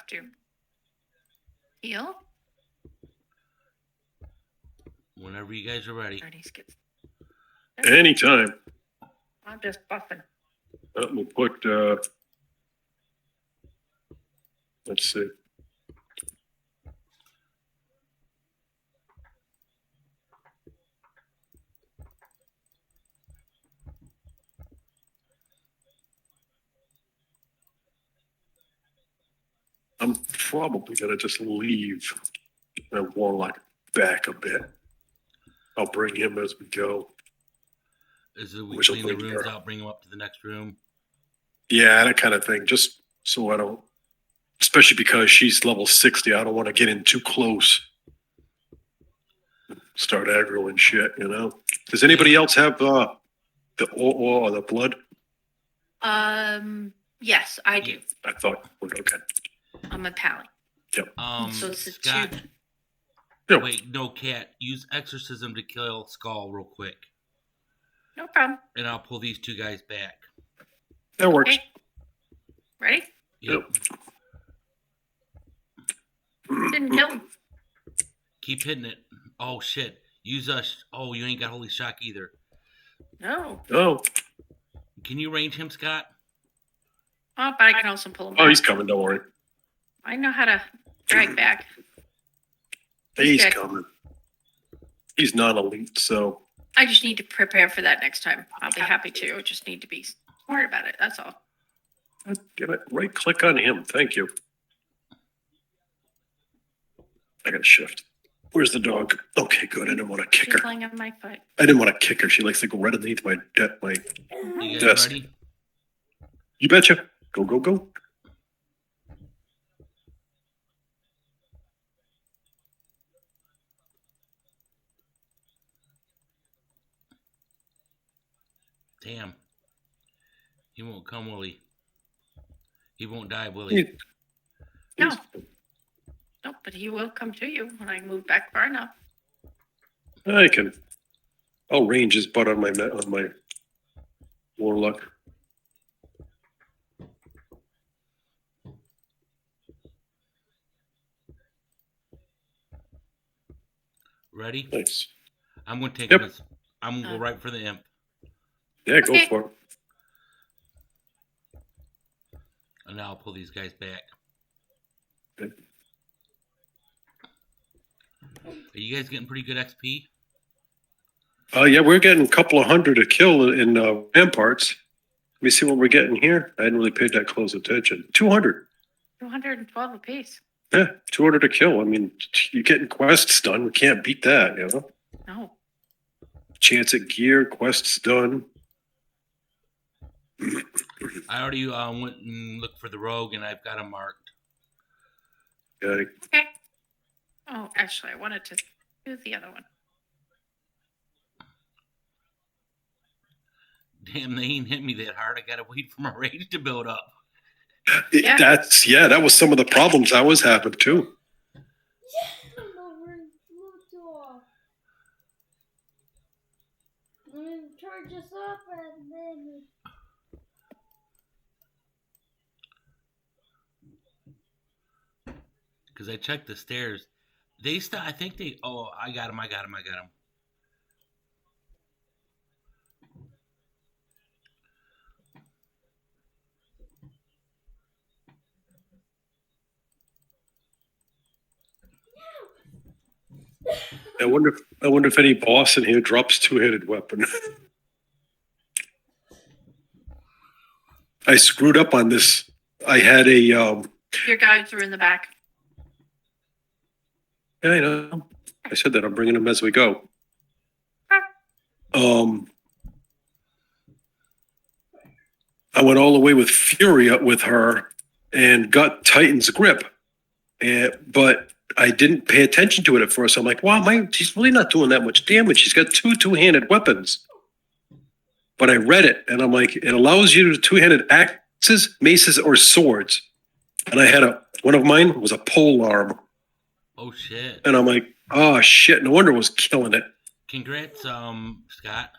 to heal. Whenever you guys are ready. Anytime. I'm just buffing. We'll put, let's see. I'm probably going to just leave and Warlock back a bit. I'll bring him as we go. Is it we clean the rooms out, bring him up to the next room? Yeah, that kind of thing. Just so I don't, especially because she's level 60, I don't want to get in too close. Start aggroing shit, you know? Does anybody else have the oil or the blood? Yes, I do. I thought, okay. I'm a pally. Yep. So it's Scott. Yep. Wait, no, Cat. Use exorcism to kill Skull real quick. No problem. And I'll pull these two guys back. That works. Okay. Ready? Yep. Didn't kill him. Keep hitting it. Oh, shit. Use us. Oh, you ain't got Holy Shock either. No. Oh. Can you range him, Scott? Oh, but I can also pull him back. Oh, he's coming. Don't worry. I know how to drag back. He's coming. He's non-elite, so. I just need to prepare for that next time. I'll be happy to. I just need to be smart about it. That's all. Get it. Right click on him. Thank you. I got to shift. Where's the dog? Okay, good. I didn't want to kick her. Playing on my foot. I didn't want to kick her. She likes to go right underneath my You guys desk. ready? You betcha. Go, go, go. Damn. He won't come, will he? He won't die, will he? No. No, but he will come to you when I move back far enough. I can. I'll range his butt on my Warlock. Ready? Nice. I'm going to take Yep. him. I'm going to go right for the imp. Yeah, go Okay. for it. And now I'll pull these guys back. Okay. Are you guys getting pretty good XP? Yeah, we're getting a couple of hundred a kill in ramparts. Let me see what we're getting here. I hadn't really paid that close attention. 200. 212 apiece. Yeah, 200 a kill. I mean, you're getting quests done. We can't beat that, you know? No. Chance at gear, quests done. I already went and looked for the rogue, and I've got him marked. Okay. Okay. Oh, actually, I wanted to do the other one. Damn, they ain't hit me that hard. I got to wait for my rage to build up. Yeah. That was some of the problems I was having too. Charge us up and then. Because I checked the stairs. They still, I think they, oh, I got him. I wonder if any boss in here drops two-handed weapon. I screwed up on this. I had a Your guys are in the back. yeah, I know. I said that I'm bringing them as we go. I went all the way with Fury with her and got Titan's grip, but I didn't pay attention to it at first. I'm like, wow, she's really not doing that much damage. She's got two-handed weapons. But I read it, and I'm like, it allows you to two-handed axes, maces, or swords. And I had one of mine was a pole arm. Oh, shit. And I'm like, oh, shit. No wonder it was killing it. Congrats, Scott.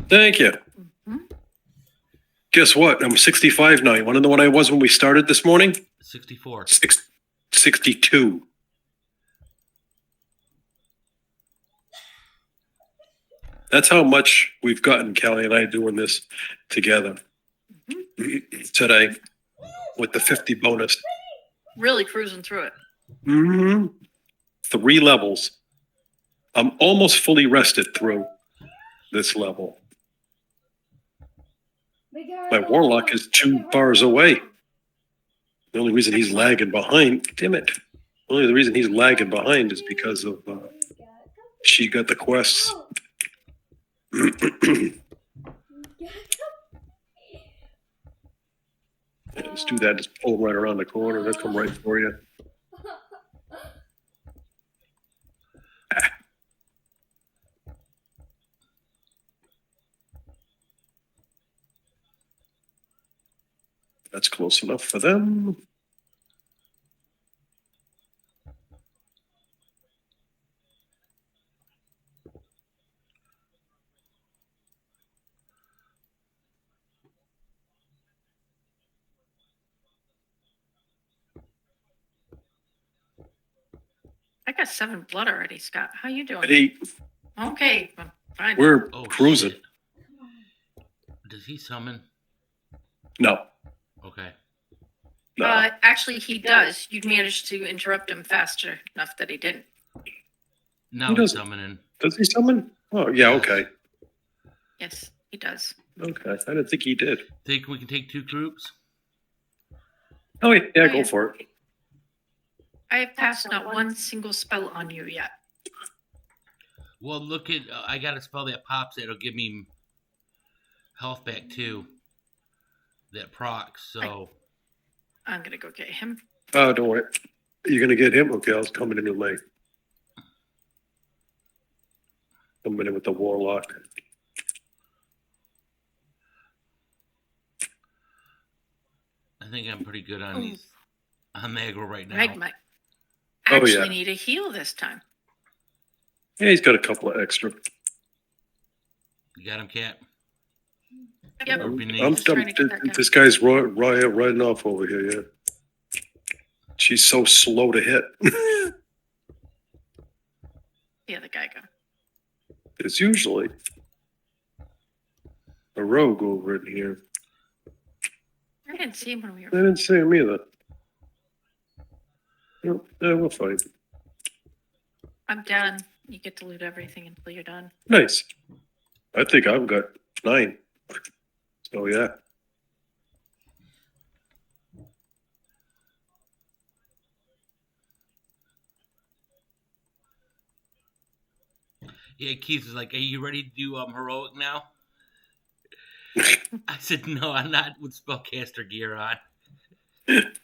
Thank you. Mm-hmm. Guess what? I'm 65 now. You want to know what I was when we started this morning? 64. 62. That's how much we've gotten, Kelly and I, doing this together today with the 50 bonus. Really cruising through it. Mm-hmm. 3 levels. I'm almost fully rested through this level. My warlock is 2 bars away. The only reason he's lagging behind, damn it. Only the reason he's lagging behind is because of she got the quests. Let's do that. Just pull right around the corner. They'll come right for you. That's close enough for them. I got 7 blood already, Scott. How you doing? At 8, Okay, I'm fine. we're Oh, cruising. shit. Does he summon? No, Okay. no. Actually, he does. You managed to interrupt him faster enough that he didn't. Now He he's doesn't. summoning. Does he summon? Oh, yeah, Yes. okay. Yes, he does. Okay, I didn't think he did. Think we can take 2 groups? Oh, yeah, go for it. I have passed not one single spell on you yet. Well, look at, I got a spell that pops that'll give me health back too. That procs, so. I'm gonna go get him. Oh, don't worry. You're going to get him? Okay, I was coming in with my... Coming in with the warlock. I think I'm pretty good on these. I'm aggro right now. Greg might Oh, actually yeah. need a heal this time. Yeah, he's got a couple of extra. You got him, Cat? Yep. Or beneath? I'm Just trying to get that guy. this guy's riding off over here, yeah. She's so slow to hit. The other guy go. It's usually a rogue over in here. I didn't see him when we I were. didn't see him either. Nope, yeah, we'll find. I'm done. You get to loot everything until you're done. Nice. I think I've got 9. So yeah. Yeah, Keith is like, "Are you ready to do heroic now?" I said, "No, I'm not with spellcaster gear on." But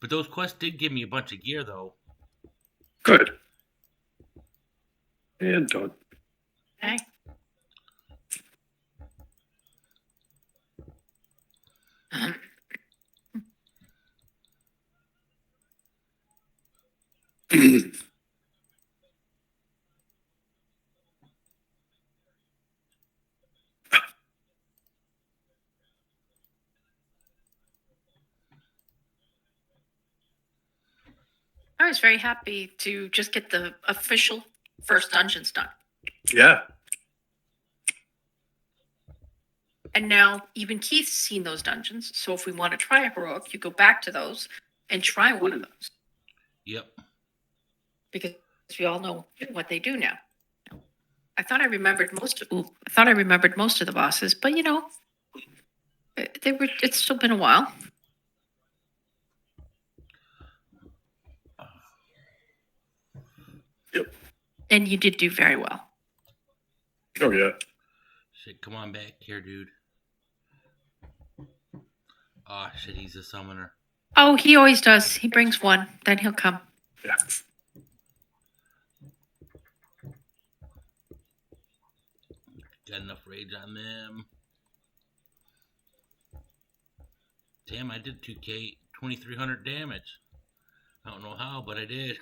those quests did give me a bunch of gear, though. Good. And done. Okay. I was very happy to just get the official first dungeons done. Yeah. And now even Keith's seen those dungeons. So if we want to try a heroic, you go back to those and try one of those. Yep. Because we all know what they do now. I thought I remembered most of the bosses, but you know, it's still been a while. Yep. And you did do very well. Oh yeah. Shit, come on back here, dude. Oh, shit, he's a summoner. Oh, he always does. He brings one, then he'll come. Yeah. Got enough rage on them. Damn, I did 2K, 2,300 damage. I don't know how, but I did.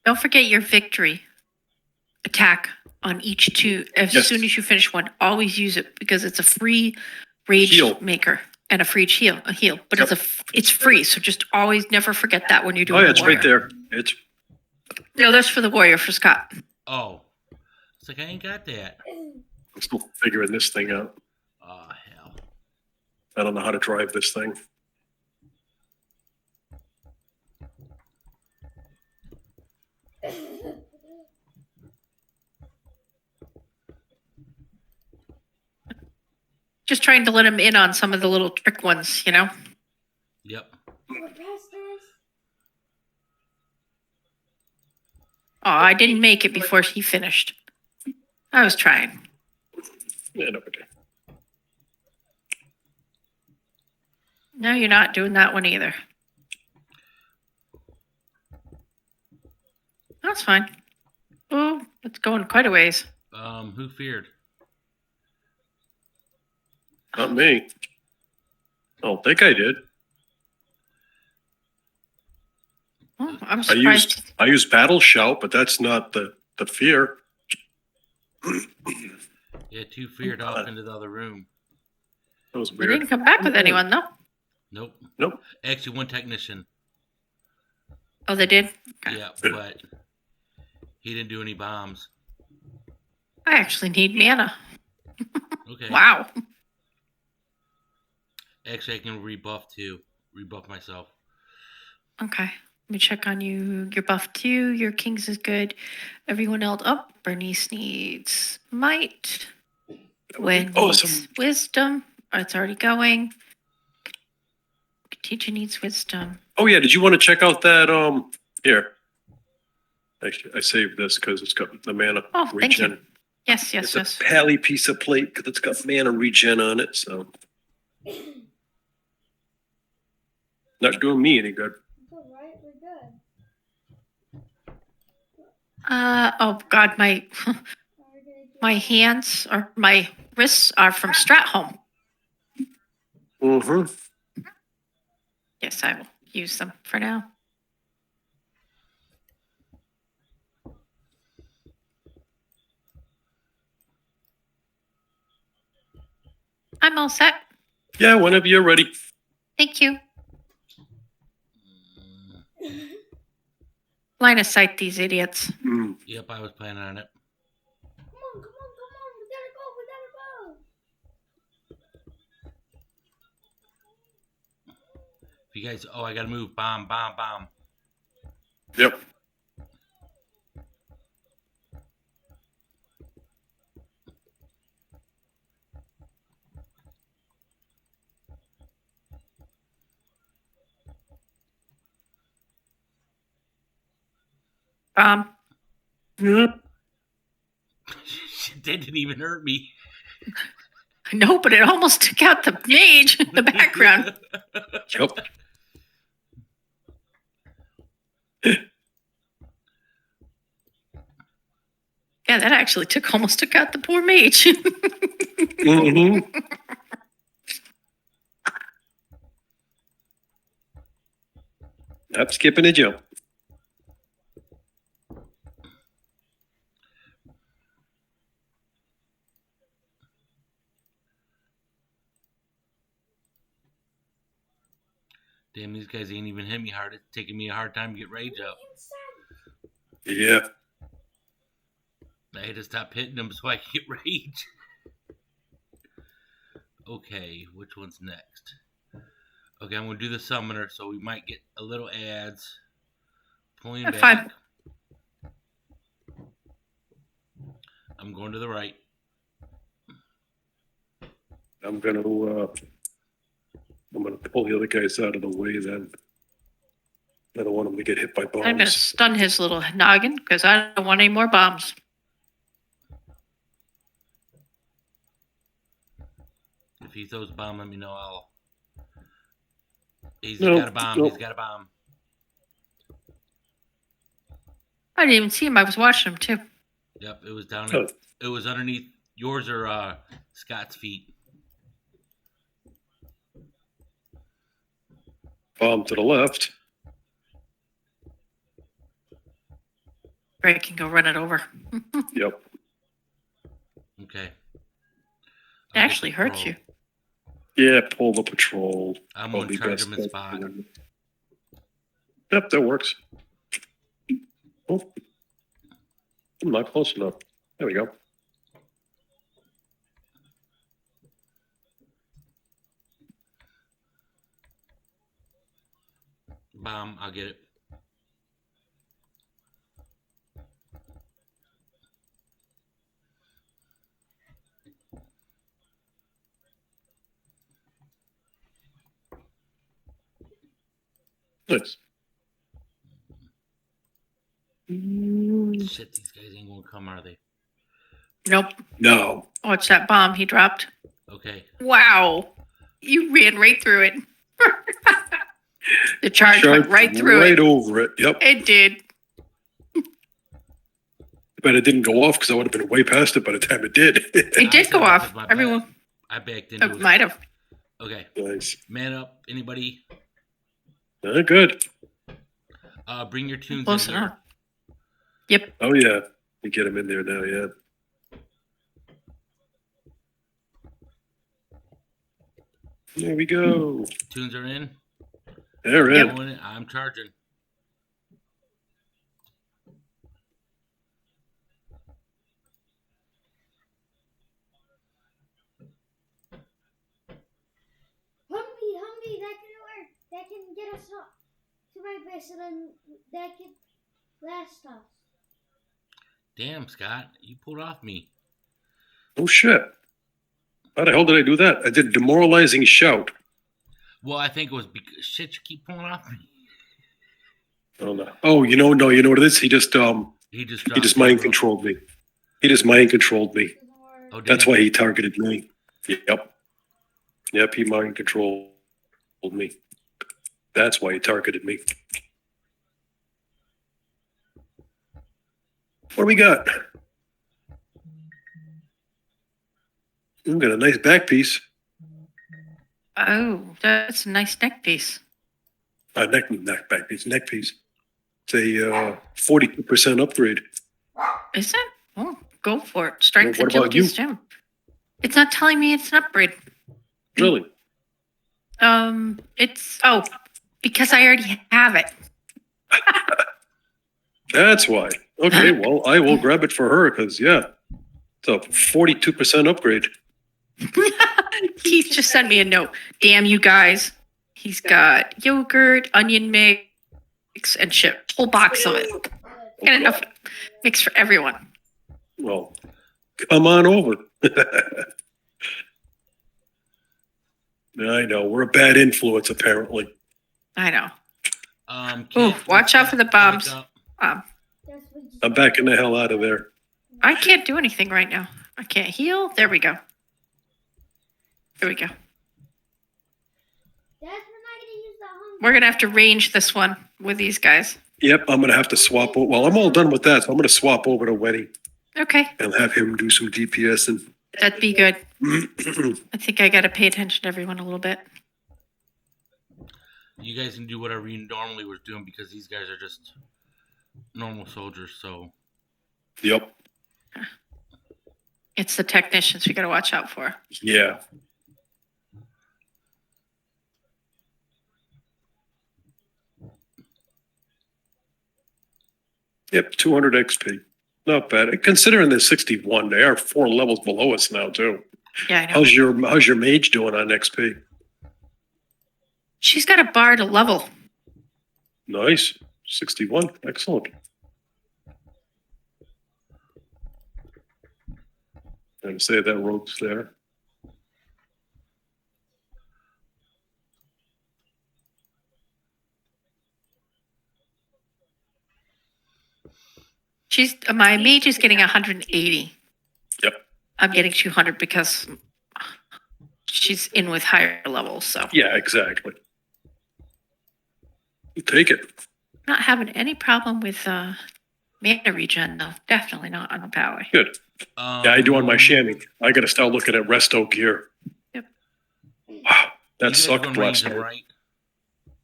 Don't forget your victory attack on each two. As Yes. soon as you finish one, always use it because it's a free rage Heal. maker and a free heal. But Yep. it's free, so just always never forget that when you're Oh doing. yeah, the it's warrior. right there. It's No, that's for the warrior for Scott. Oh, it's like I ain't got that. I'm still figuring this thing out. Oh hell. I don't know how to drive this thing. Just trying to let him in on some of the little trick ones, you know. Yep. We're past this. Oh, I didn't make it before he finished. I was trying. Yeah, no, okay. No, you're not doing that one either. That's fine. Oh, it's going quite a ways. Who feared? Not me. I don't think I did. Oh, I'm I used surprised. battle shout, but that's not the fear. Yeah, two feared off into the other room. That was We weird. didn't come back with anyone, though. Nope. Nope. Actually, one technician. Oh, they did? Okay. Yeah, but he didn't do any bombs. I actually need mana. Okay. Wow. Actually, I can rebuff too. Rebuff myself. Okay. Let me check on you. You're buff too. Your kings is good. Everyone else. Oh, Bernice needs might. Gwen needs Awesome. wisdom. Oh, it's already going. Teacher needs wisdom. Oh yeah, did you want to check out that here? Actually, I saved this because it's got the mana Oh, thank you. regen. Yes, yes, It's yes. a pally piece of plate because it's got mana regen on it, so not doing me any good. It's alright, we're good. Oh God, my Are we gonna do my hands or my wrists are from Stratholm. Mm-hmm. Yes, I will use them for now. I'm all set. Yeah, whenever you're ready. Thank you. Line of sight these idiots. Mm. Yep, I was planning on it. Come on, come on, come on. We gotta go, If you guys, I gotta move. Bomb, bomb, bomb. Yep. Yeah. That didn't even hurt me. No, but it almost took out the mage in the background. Yep. Yeah, that actually almost took out the poor mage. Mm-hmm. Not skipping a jump. Damn, these guys ain't even hit me hard. It's taking me a hard time to get rage up. Yeah. I had to stop hitting them so I can get rage. Okay, which one's next? Okay, I'm gonna do the summoner, so we might get a little ads. Pulling Yeah, back. fine. I'm going to the right. I'm gonna pull the other guys out of the way then. I don't want them to get hit by bombs. I'm going to stun his little noggin because I don't want any more bombs. If he throws a bomb, let me know. He's No, got a bomb. no. He's got a bomb. I didn't even see him. I was watching him too. Yep, it was down. Oh. It was underneath yours or Scott's feet. Bomb to the left. break and go run it over. Yep. Okay. It I'll get actually the hurts pro. you. Yeah, pull the patrol. I'm gonna Probably charge best him a bet. spot. Yep, that works. Oh, I'm not close enough. There we go. Bomb. I'll get it. Nice. Shit, these guys ain't gonna come, are they? Nope. No. Watch that bomb he dropped. Okay. Wow. You ran right through it. The charge went Charged right through right it. over it. Yep. It did. But it didn't go off because I would have been way past it by the time it did. It did go thought off. it was my Everyone I backed into it. might have. Okay. Nice. Man up. Anybody? Good. Bring your tunes Close in here. enough. Yep. Oh, yeah. You get them in there now, yeah. There we go. Tunes are in. They're in. Going in. I'm charging. Humvee, that can work. That can get us up to my base, and then that can last us. Damn, Scott, you pulled off me. Oh, shit. How the hell did I do that? I did demoralizing shout. Well, I think it was because shit you keep pulling off me. Oh, no. Oh, no, you know what it is? He just He just mind controlled me. He just mind controlled me. Oh, That's damn. why he targeted me. Yep, he mind controlled me. That's why he targeted me. What do we got? We've got a nice back piece. Oh, that's a nice neck piece. Neck piece. It's a 42% upgrade. Is it? Oh, go for it. Strength Well, what about agility you? stem. It's not telling me it's an upgrade. Really? It's because I already have it. That's why. Okay, well, I will grab it for her because, yeah, it's a 42% upgrade. Keith just sent me a note. Damn you guys. He's got yogurt, onion mix, and shit. Whole box of it. Got enough mix for everyone. Well, come on over. I know. We're a bad influence, apparently. I know. Kid, watch out for the bombs. back up. That's what you I'm backing the hell out of there. I can't do anything right now. I can't heal. There we go. There we go. That's we're not gonna use the Humvee. We're going to have to range this one with these guys. Yep, I'm going to have to swap. Well, I'm all done with that, so I'm going to swap over to Wenny Okay. and have him do some DPS. And That'd be good. I think I got to pay attention to everyone a little bit. You guys can do whatever you normally was doing because these guys are just normal soldiers. So Yep. It's the technicians we got to watch out for. Yeah. Yep, 200 XP. Not bad. Considering they're 61, they are 4 levels below us now, too. Yeah, I know. How's your mage doing on XP? She's got a bar to level. Nice. 61. Excellent. And say that rope's there. My mage is getting 180. Yep. I'm getting 200 because she's in with higher levels. So Yeah, exactly. You take it. not having any problem with mana regen though. Definitely not on the power. Good. Yeah, I do on my chamois. I got to start looking at resto gear. Yep. Wow, that you guys sucked gonna range last them, night. right?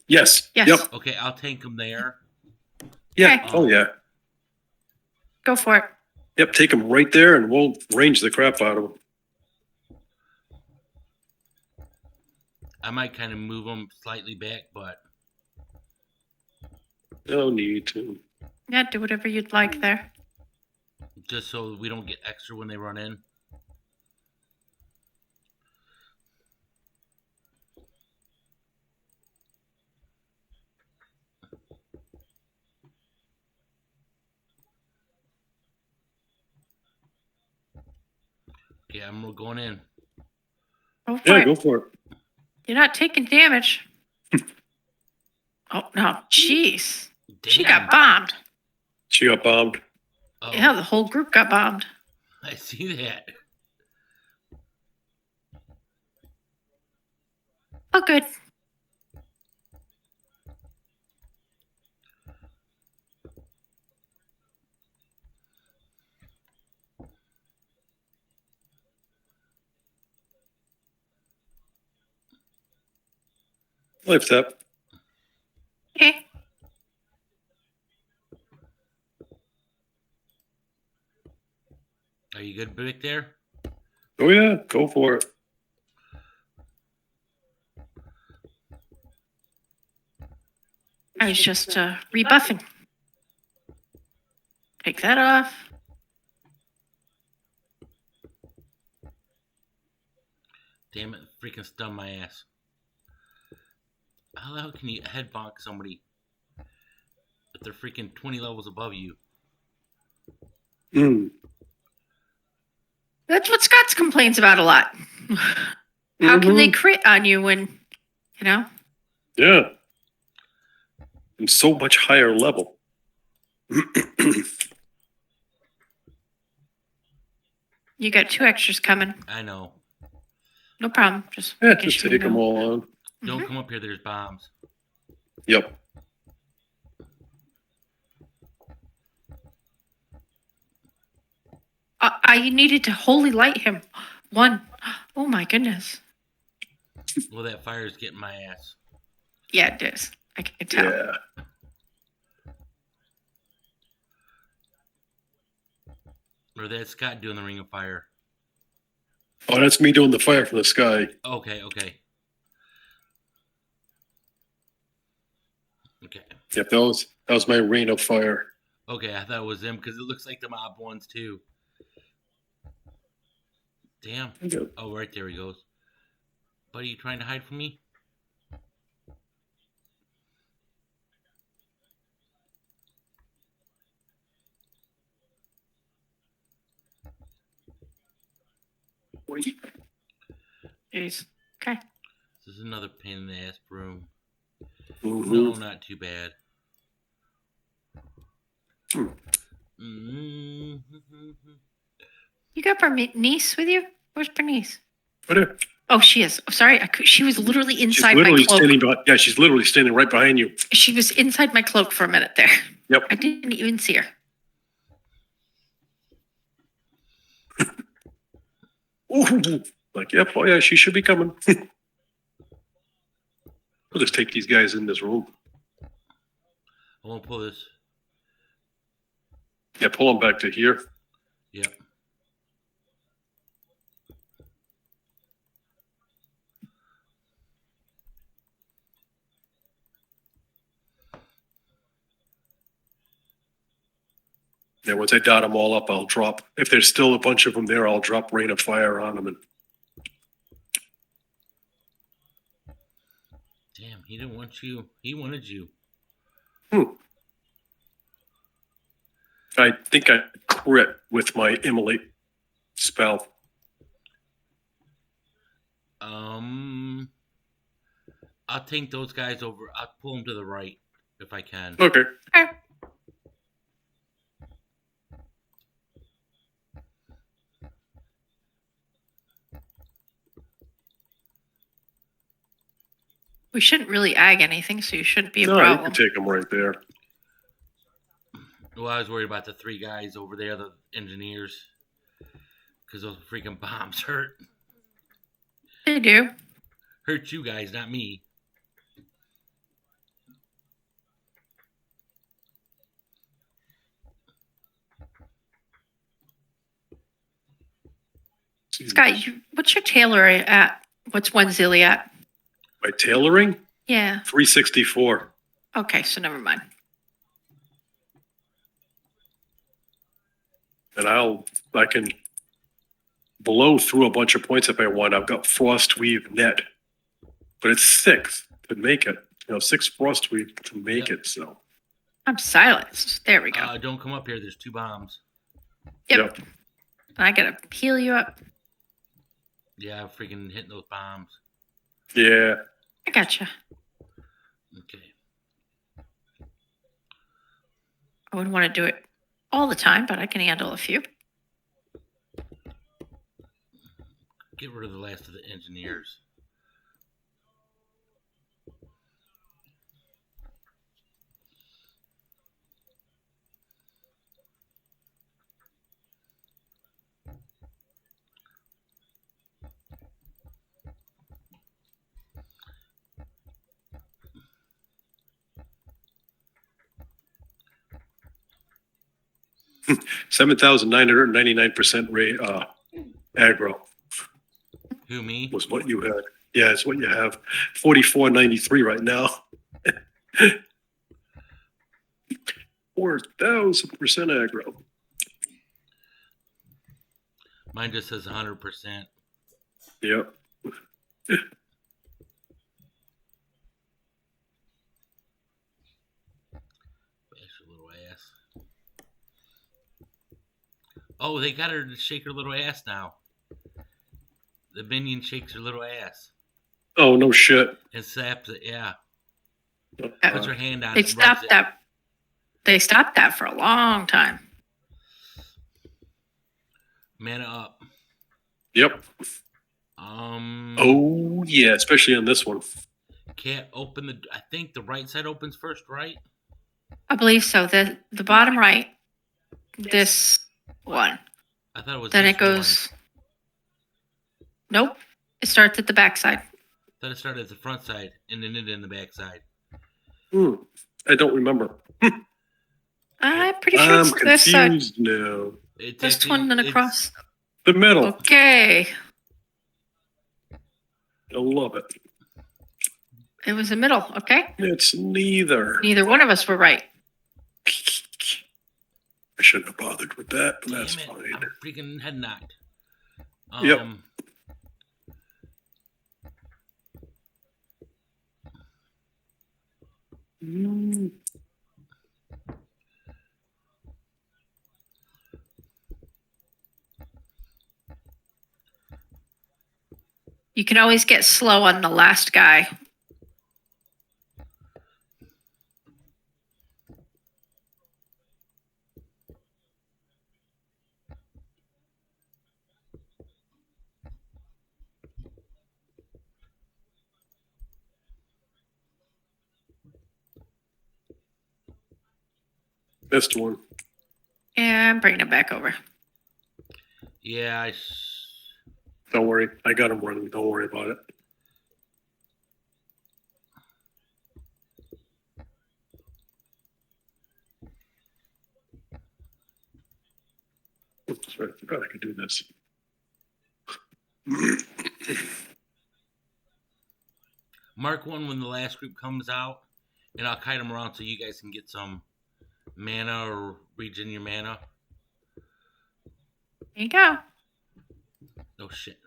Yes. Yes. Yep. Okay, I'll tank them there. Yeah. Okay. Oh yeah. Go for it. Yep, take them right there and we'll range the crap out of them. I might kind of move them slightly back, but No need to. Yeah, do whatever you'd like there. just so we don't get extra when they run in. Okay, I'm going in. Go for Yeah, it. go for it. You're not taking damage. Oh, no. Jeez. She Damn. got bombed. She got bombed. Oh, Yeah, the whole group got bombed. I see that. Oh, good. Lift up. Okay. Are you good back there? Oh yeah, go for it. I was just rebuffing. Take that off. Damn it, freaking stun my ass. How the hell can you head bonk somebody if they're freaking 20 levels above you? Mm. That's what Scott's complains about a lot. How can they crit on you when, you know? Yeah. And so much higher level. You got 2 extras coming. I know. No problem. Just Yeah, making just sure take you them know. all on. Don't come up here, there's bombs. Yep. I needed to holy light him. 1. Oh my goodness. Well, that fire's getting my ass. Yeah, it is. I can tell. Yeah. Or that's Scott doing the ring of fire. Oh, that's me doing the fire from the sky. Okay, okay. Okay. Yep, that was my rain of fire. Okay, I thought it was them because it looks like the mob ones too. Damn. Yep. Oh, right there he goes. Buddy, you trying to hide from me? Jeez. Okay. This is another pain in the ass broom. Mhm. No, not too bad. Hmm. You got Bernice with you? Where's Bernice? Right there. Oh, she is. Oh, sorry. She was literally She's inside literally my cloak. standing behind, yeah, she's literally standing right behind you. She was inside my cloak for a minute there. Yep. I didn't even see her. Ooh. Like, yep, oh yeah, she should be coming. We'll just take these guys in this room. I won't pull this. Yeah, pull them back to here. Yep. Yeah, once I dot them all up, I'll drop. If there's still a bunch of them there, I'll drop rain of fire on them. And Damn, he didn't want you. He wanted you. I think I crit with my immolate spell. I'll take those guys over. I'll pull them to the right if I can. Okay. Okay. We shouldn't really ag anything, so you shouldn't be a No, you problem. can take them right there. Well, I was worried about the 3 guys over there, the engineers, because those freaking bombs hurt. They do. Hurt you guys, not me. Scott, what's your tailor at? What's one zilly at? My tailoring, Yeah. 364. Okay, so never mind. And I can blow through a bunch of points if I want. I've got frost weave net, but it's 6 to make it. 6 frost weave to make Yep. it. So I'm silenced. There we go. Don't come up here. There's 2 bombs. Yep. I gotta heal you up. Yeah, freaking hitting those bombs. Yeah. I gotcha. Okay. I wouldn't want to do it all the time, but I can handle a few. Get rid of the last of the engineers. $7,999% rate aggro Who, me? was what you had. Yeah, it's what you have. 4493 right now. 4,000% aggro. Mine just says 100%. Yep. Bash her little ass. Oh, they got her to shake her little ass now. The minion shakes her little ass. Oh, no shit. And slaps it, yeah. Uh, Puts her hand on They it. and rubs stopped it. that. They stopped that for a long time. Mana up. Yep. Oh, yeah, especially on this one. Can't open the. I think the right side opens first, right? I believe so. The bottom right, this one. I thought it was. Then each it goes. Nope. It starts at the back side. One. I thought it started at the front side and then it in the back side. I don't remember. I'm pretty sure I'm it's this side. confused now. This one and across. The middle. Okay. I love it. It was the middle. Okay. It's neither. Neither one of us were right. I shouldn't have bothered with that, but that's Damn it, fine. I'm freaking head knocked. Yep. You can always get slow on the last guy. Missed one. Yeah, I'm bringing it back over. Yeah, Don't worry. I got him running. Don't worry about it. Oops, sorry, I forgot I could do this. mark one when the last group comes out, and I'll kite them around so you guys can get some mana or regen your mana. There you go. Oh shit.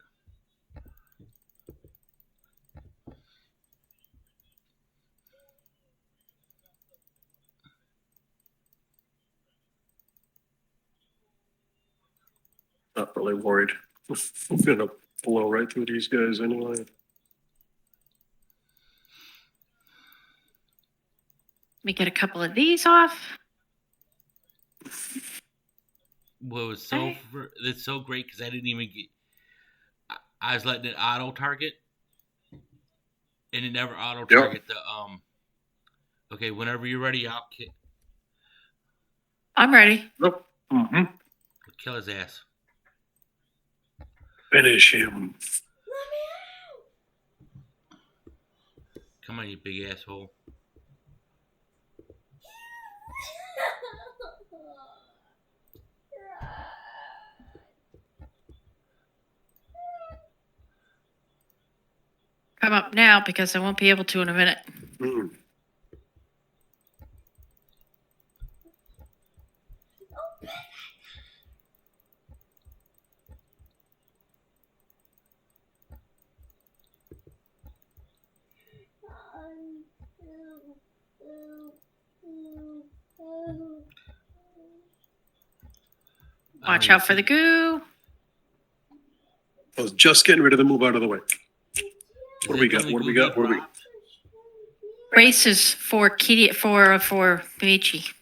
Not really worried. I'm gonna blow right through these guys anyway. Let me get a couple of these off. Well, it's so great because I didn't even get. I was letting it auto target, and it never auto target the Okay, whenever you're ready, I'll I'm ready. Nope. kill his ass. Finish him. Come on, you big asshole. come up now because I won't be able to in a minute. Hmm. Watch out for the goo. I was just getting rid of the move out of the way. What do we got? What do we got? What do we got? Braces for Kitty for VIYUKI.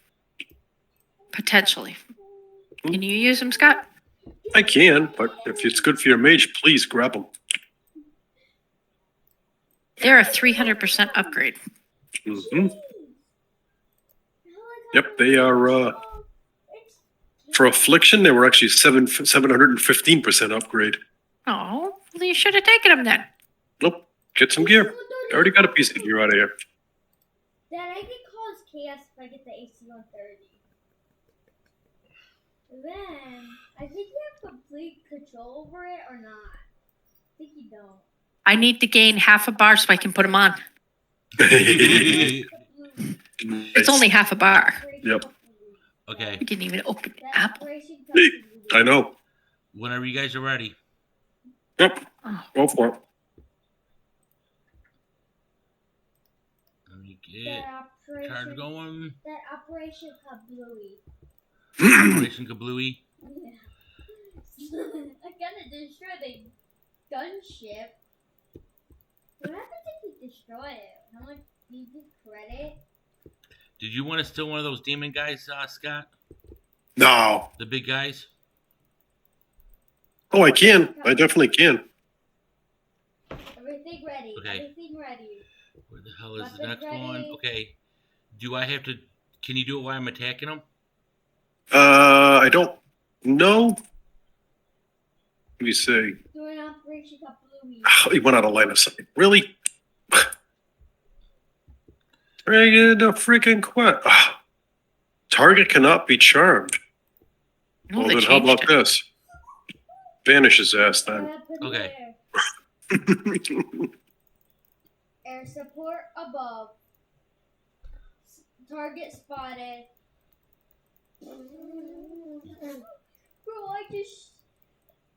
Potentially. Can you use them, Scott? I can, but if it's good for your mage, please grab them. They're a 300% upgrade. Hmm. Yep, they are. For affliction, they were actually 715% upgrade. Oh, well, you should have taken them then. Nope, get some gear. I already got a piece of gear out of here. Dad, I can cause chaos if I get the AC 130. Then, I think you have complete control over it or not. I think you don't. I need to gain half a bar so I can put them on. It's only half a bar. Yep. Okay. You didn't even open the apple. I know. Whenever you guys are ready. Yep. Oh. Go for it. Let me get charge going. That Operation Kablooey. Operation Kablooey. Yeah. I gotta destroy the gunship. What happens if you destroy it? How much do you get credit? Did you want to steal one of those demon guys, Scott? No. The big guys? Oh, I can. I definitely can. Everything ready. Okay. Everything ready. Where the hell is the Weapons next one? ready. Okay. Do I have to... Can you do it while I'm attacking them? I don't know. Let me see. Doing Operation Kablooey. Oh, he went out of line of sight. Really? Friggin' the freaking quit. Oh. Target cannot be charmed. Oh, Well, they then how changed about it. this? Banish his ass What then. happened Okay. there? Air support above. Target spotted. Bro,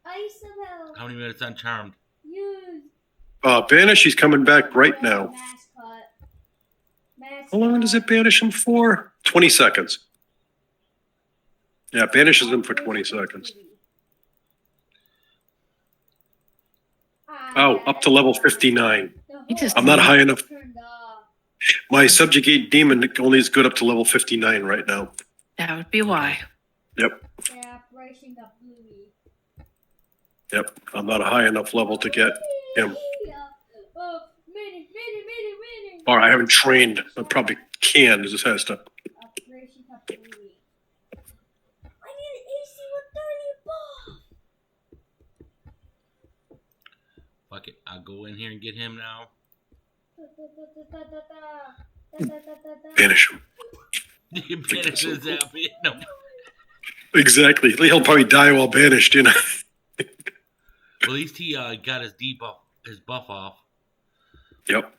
I somehow How many minutes on charmed? used. Banish, he's coming back right now. Mass cut. Mass How long does it banish him for? 20 seconds. Yeah, banishes him for 20 seconds. Oh, up to level 59. He just- I'm not high enough. Turned off. My subjugate demon only is good up to level 59 right now. That would be why. Yep, Yeah, Operation Kablooey. yep. I'm not a high enough level to get him. Oh, mini. Or I haven't trained. I probably can. It just has to. Operation Kablooey. I need an AC 130 ball. Fuck it. I'll go in here and get him now. Banish him. You banish his ass. No. Exactly. He'll probably die while banished, you know. Well, at least he got his debuff, his buff off. Yep.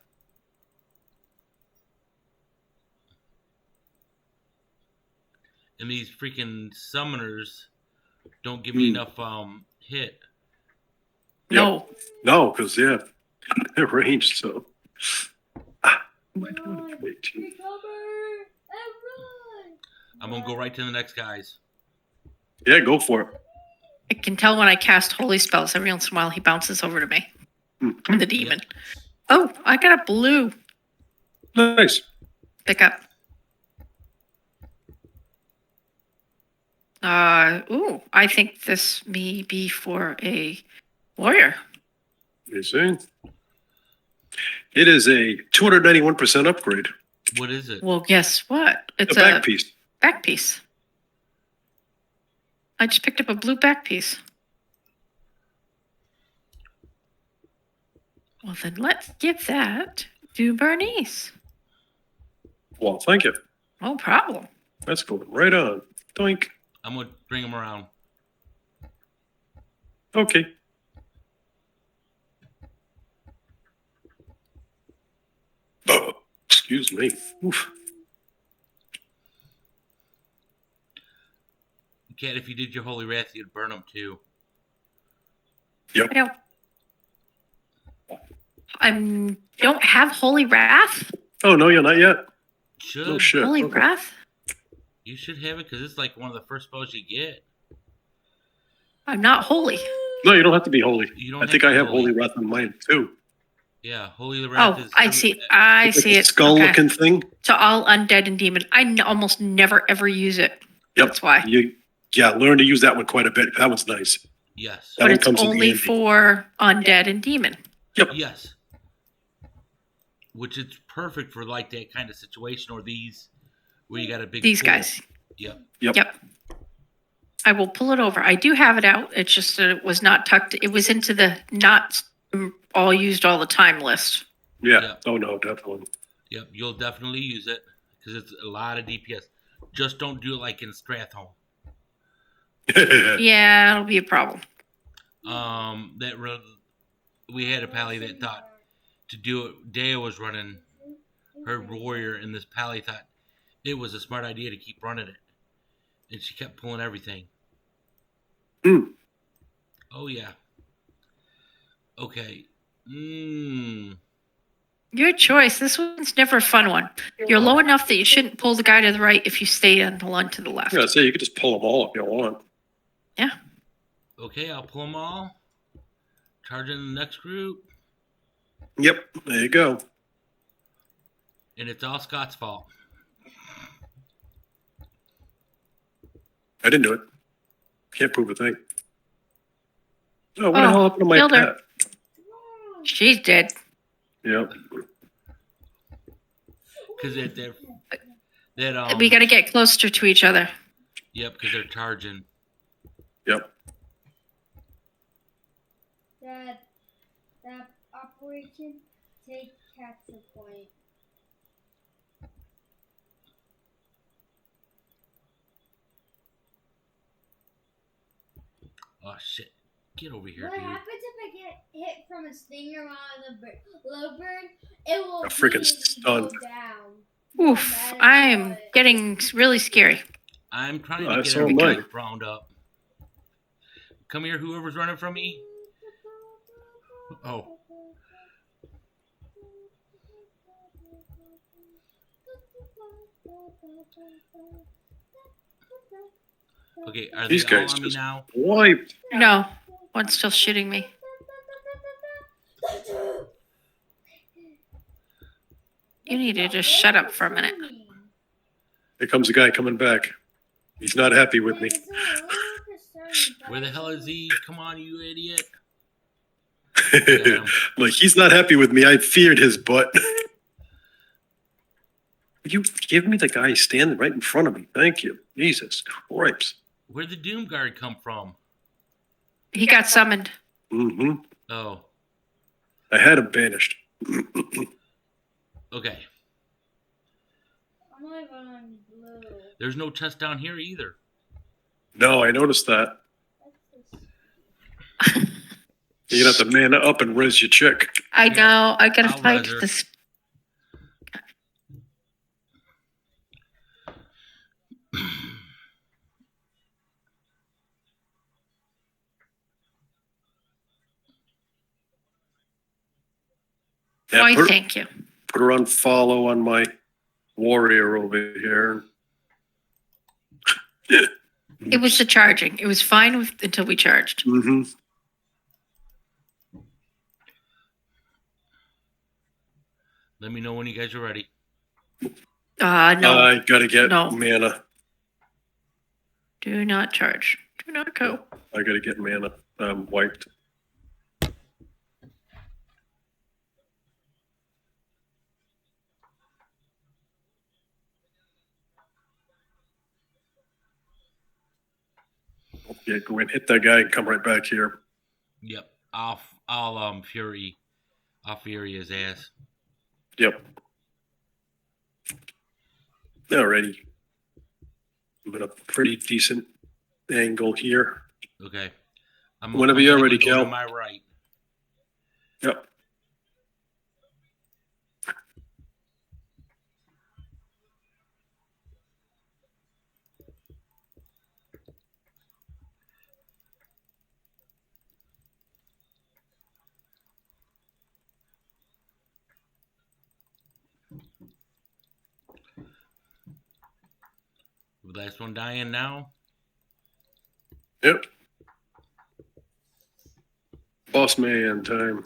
And these freaking summoners don't give me enough hit. No. No, because, yeah, they're ranged, so. Recover and run. I'm gonna go right to the next guys. Yeah, go for it. I can tell when I cast holy spells. Every once in a while, he bounces over to me. The demon. Oh, I got a blue. Nice. Pick up. Ooh, I think this may be for a warrior. You see? It is a 291% upgrade. What is it? Well, guess what? It's A back piece. back piece. I just picked up a blue back piece. Well, then let's give that to Bernice. Well, thank you. No problem. That's going right on. Doink. I'm gonna bring him around. Okay. Oh, excuse me. Oof. Cat, if you did your holy wrath, you'd burn them too. I don't have Holy Wrath. Oh, no, you're not yet? Should. Oh, shit. Holy Okay. Wrath? You should have it because it's like one of the first spells you get. I'm not holy. No, you don't have to be holy. You don't I think have I to have be holy. Holy Wrath in mine, too. Yeah, holy wrath Oh, is. I see. I It's like see a it. skull-looking Okay. thing. So all undead and demon. Almost never ever use it. Yep. That's why. Yeah, learn to use that one quite a bit. That one's nice. Yes. That But one it's comes in only handy. for undead and demon. Yep. Yes. Which is perfect for like that kind of situation or these where you got a big These pool. guys. Yep. Yep. I will pull it over. I do have it out. It's just that it was not tucked. It was into the not all used all the time list. Yeah. Yep. Oh, no, definitely. Yep. You'll definitely use it because it's a lot of DPS. Just don't do it like in Strathhome. Yeah, it'll be a problem. We had a pally that thought to do it. Dea was running her warrior, and this pally thought it was a smart idea to keep running it, and she kept pulling everything. Hmm. Oh yeah. Okay. Your choice. This one's never a fun one. You're low enough that you shouldn't pull the guy to the right if you stay on the one to the left. Yeah, so you could just pull them all if you want. Yeah. Okay, I'll pull them all. Charge in the next group, Yep, there you go. and it's all Scott's fault. I didn't do it. Can't prove a thing. Oh, what the Oh, hell happened to my killed her. pet? She's dead. Yep. Because We got to get closer to each other. Yep, because they're charging. Yep. That operation take capture point. Oh shit! Get over here, What dude. happens if I get hit from a stinger on the low bird? It will A freaking immediately go stun. down. Oof. I'm getting really scary. I'm trying to get So am everybody I. round up. Come here, whoever's running from me. Oh, okay. Are These they all guys on me just now? wiped. No. One's still shooting me. You need to just shut up for a minute. Here comes a guy coming back. He's not happy with me. Where the hell is he? Come on, you idiot! Like, he's not happy with me. I feared his butt. Would you give me the guy standing right in front of me? Thank you. Jesus Christ. Where'd the Doom Guard come from? He got summoned. Mm-hmm. Oh, I had him banished. okay. I'm only on blue. There's no chest down here either. No, I noticed that. That's just... You're going to have to man up and res your chick. I know. I got to I'll fight res her. this. Yeah, Why, put, thank you. put her on follow on my warrior over here. It was the charging. It was fine until we charged. Mm-hmm. Let me know when you guys are ready. No. I got to get No. mana. Do not charge. Do not go. I got to get mana. I'm wiped. Yeah, go and hit that guy and come right back here. Yep. Fury. I'll fury his ass. Yep. Alrighty. I'm at a pretty decent angle here. Okay. Whenever you're gonna ready, go Cal. to my right. Yep. Last one dying now. Yep. Boss man time.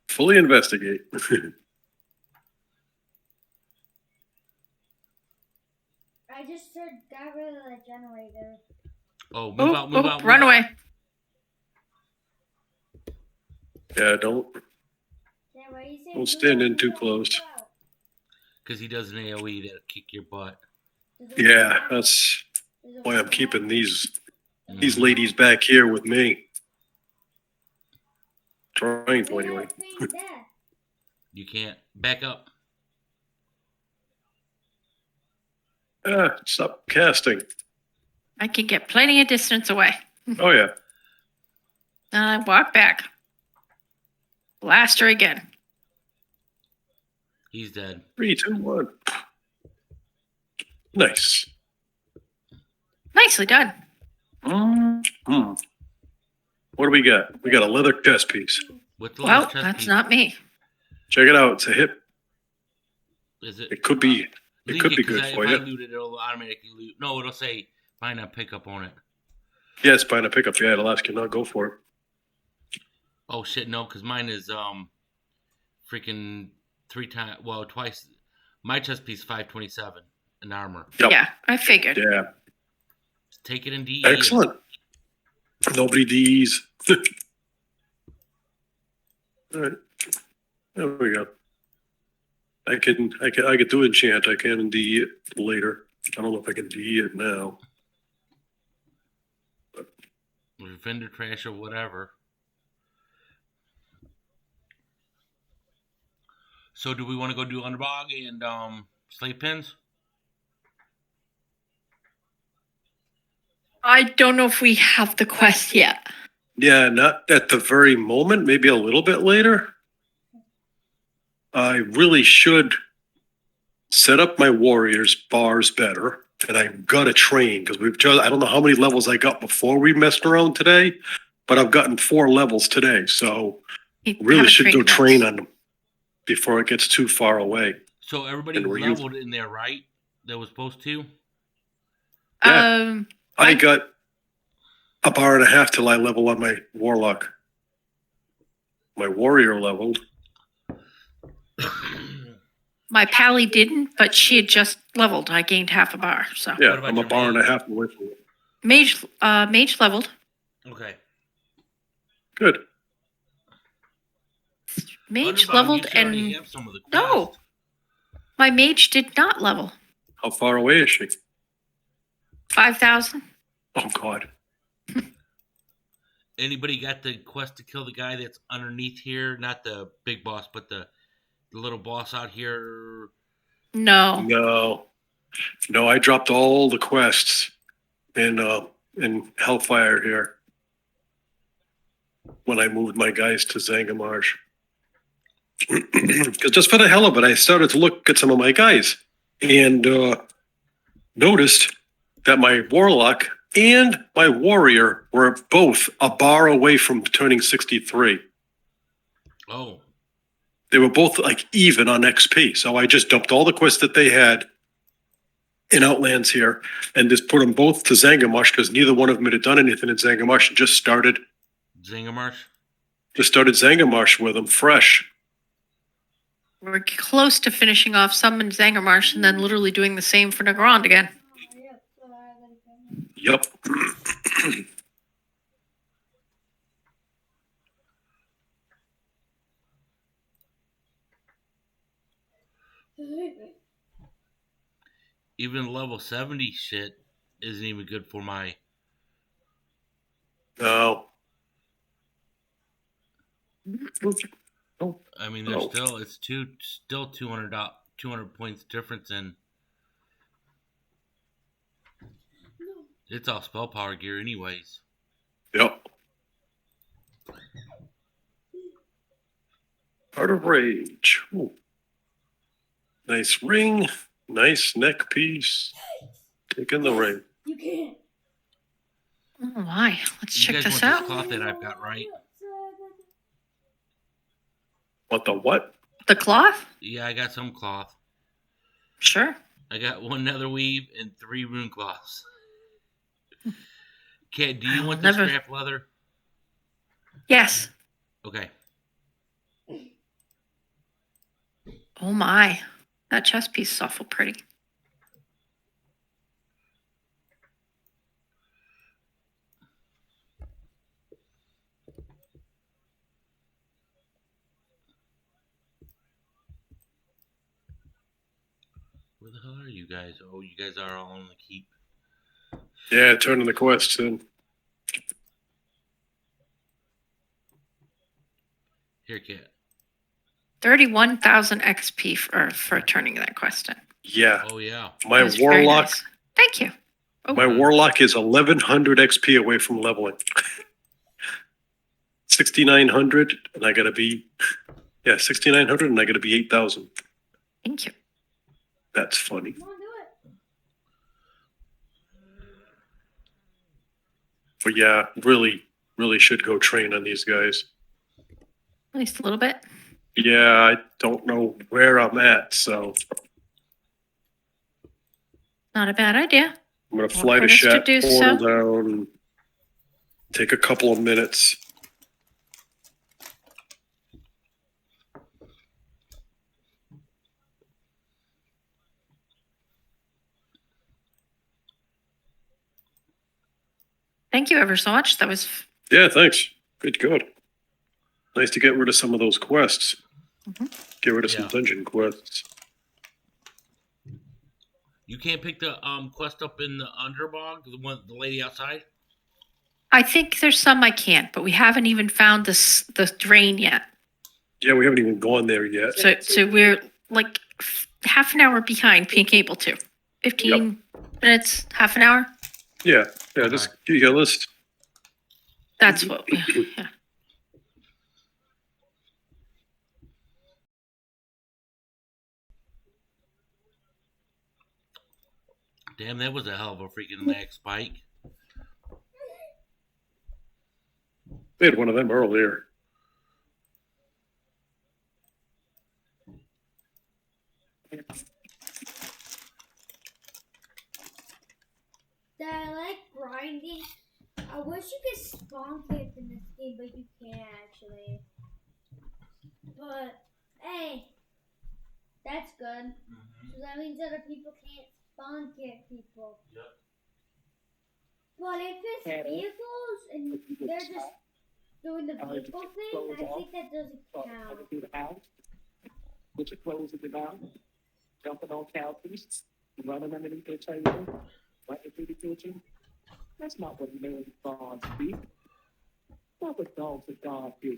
Fully investigate. I just got rid of the generator. Oh, move out, move out, move run out. away. Yeah, don't Yeah, why you say don't stand in too close. Because he does an AoE that'll kick your butt. Yeah, that's why I'm keeping these ladies back here with me. Trying to anyway. You can't. Back up. Stop casting. I can get plenty of distance away. Oh yeah. And I walk back. Blast her again. He's dead. 3, 2, 1. Nice. Nicely done. Mm-hmm. What do we got? We got a leather chest piece. With the Well, last chest that's piece. not me. Check it out. It's a hip. Is it? It could be. It Link could be 'cause good for if you. I loot it, it'll automatically loot. No, it'll say find a pickup on it. Yeah, it's buying a pickup. Yeah, it'll ask you not go for it. Oh shit, no, because mine is freaking 3 times. Well, twice. My chest piece 527 in armor. Yep. Yeah, I figured. Yeah. Take it in DE. Excellent. Nobody D's. All right. There we go. I could do enchant. I can DE it later. I don't know if I can DE it now. Vendor trash or whatever. So do we want to go do underbog and slave pins? I don't know if we have the quest yet. Yeah, not at the very moment. Maybe a little bit later. I really should set up my warriors bars better, and I've got to train because I don't know how many levels I got before we messed around today, but I've gotten 4 levels today, so You really haven't should go trained train once. on them before it gets too far away. So everybody And was we're leveled in there, right? That was supposed to? Yeah. I got a bar and a half till I level on my warlock. My warrior leveled. My pally didn't, but she had just leveled. I gained half a bar. So Yeah, What about I'm a your bar and a mage? half away from it. mage leveled. Okay. Good. Mage Underbog, leveled you should already and have some of the no, quest. my mage did not level. How far away is she? 5,000. Oh God. Anybody got the quest to kill the guy that's underneath here? Not the big boss, but the little boss out here. No. No, I dropped all the quests in Hellfire here when I moved my guys to Zangamarsh. Because just for the hell of it, I started to look at some of my guys and noticed that my warlock and my warrior were both a bar away from turning 63. Oh. They were both like even on XP. So I just dumped all the quests that they had in Outlands here and just put them both to Zangamarsh because neither one of them had done anything in Zangamarsh and just started Zangamarsh? Zangamarsh with them fresh. We're close to finishing off some in Zangarmarsh and then literally doing the same for Nagrand again. Yep. Even level 70 shit isn't even good for my... No. I mean, there's Oh. still 200 points difference in... It's all spell power gear anyways. Yep. Heart of Rage. Ooh. Nice ring. Nice neck piece. Taking the ring. You can't. Oh my. Let's You check guys this want out. this cloth that I've got, right? What the what? The cloth? Yeah, I got some cloth. Sure. I got 1 nether weave and 3 rune cloths. Kat, do you I'll want the never- scrap leather? Yes. Okay. Oh my. That chest piece is awful pretty. Where the hell are you guys? Oh, you guys are all on the keep. Yeah, turning the quests in. Here, Kat. 31,000 XP for turning that quest in. Yeah, Oh, yeah. my That's very warlock. nice. Thank you. Oh, My warlock is 1100 XP away from leveling. 6900, and I gotta be 6900, and I gotta be 8000. thank you. That's funny. Come on, do it. But yeah, really should go train on these guys. At least a little bit. Yeah, I don't know where I'm at, so Not a bad idea. I'm gonna More fly to credits to Shat, do portal so. down, and take a couple of minutes. Thank you ever so much. That was Yeah, thanks. Good. Nice to get rid of some of those quests. Get rid of some Yeah. dungeon quests. You can't pick the quest up in the Underbog, the lady outside? I think there's some I can't, but we haven't even found the drain yet. Yeah, we haven't even gone there yet. So we're like half an hour behind being able to. 15 minutes, half an hour. Yeah, just you got a list. That's what. Yeah. Damn, that was a hell of a freaking lag spike. They had one of them earlier. That I like grinding. I wish you could spawn camp in this game, but you can't actually. But hey, that's good. So that means other people can't spawn camp people. Yep. But if it's vehicles and they're just doing the vehicle thing, I think that doesn't count. Through the house, put your clothes in the ground, jumping on couches, running underneath the table, running through the kitchen. That's not what men dogs do. Not what dogs and dogs do.